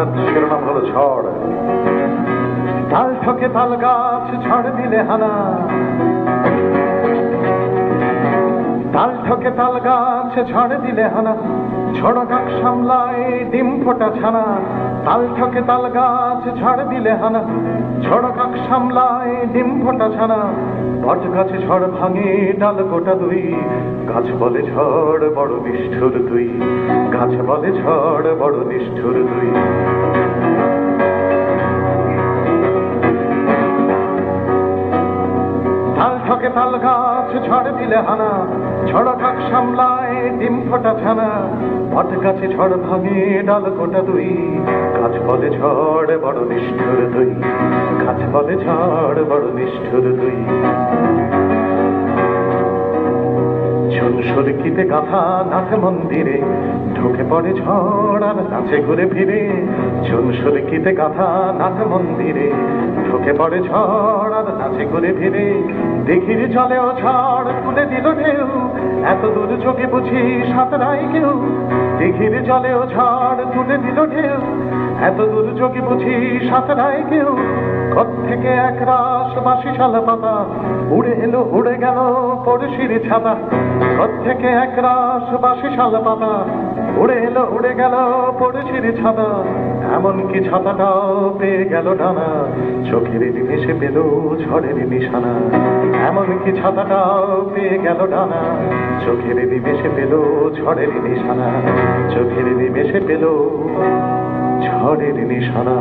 কবিতার শিরোনাম হলো ঝড়। তাল ঠকে তাল গাছ ঝড় দিলে হানা, তাল ঠকে তাল গাছ ঝড় দিলে হানা, ঝড় কাক সামলায় ডিম ফোটা ছানা। তাল ঠকে তাল গাছ ঝড় দিলে হানা, ঝড় কাক সামলায় ডিম ফোটা ছানা। বট গাছে ঝড় ভাঙে ডাল গোটা দুই, গাছ বলে ঝড় বড় নিষ্ঠুর তুই, গাছ বলে ঝড় বড় নিষ্ঠুর তুই। তাল ঠকে তাল গাছ ঝড় দিলে হানা, ঝড় কাক সামলায় ডিম ফোটা ছানা। বট গাছে ঝড় ভাঙে ডাল গোটা দুই, গাছ বলে ঝড় বড় নিষ্ঠুর তুই, গাছ বলে ঝড় বড় নিষ্ঠুর তুই। ঝুনসুরকিতে গাথা নাথ মন্দিরে, ঢুকে পড়ে ঝড় আর নাচে ঘুরে ফিরে। ঝুনসুরকিতে গাথা নাথ মন্দিরে, ঢুকে পড়ে ঝড় আর নাচে ঘুরে ফিরে। দিঘির জলেও ঝড় তুলে দিল ঢেউ, এত দূর চোখে বুঝি সাঁতরাই কেউ। দিঘির জলেও ঝড় তুলে দিল ঢেউ, এত দূর চোখে বুঝি সাঁতরাই কেউ। কোত্থেকে এক রাস বাঁশি শালা পাতা, উড়ে এলো উড়ে গেল পড়শির ছাতা। কোত্থেকে এক রাস বাঁশি শালা পাতা, উড়ে এলো উড়ে গেল পড়শির ছাতা। এমনকি ছাতাটাও পেয়ে গেল ডানা, চোখের নিমেষে পেল ঝড়ের নিশানা। এমনকি ছাতাটাও পেয়ে গেল ডানা, চোখের নিমেষে পেল ঝড়ের নিশানা। চোখের নিমেষে পেল ঝড়ের নিশানা।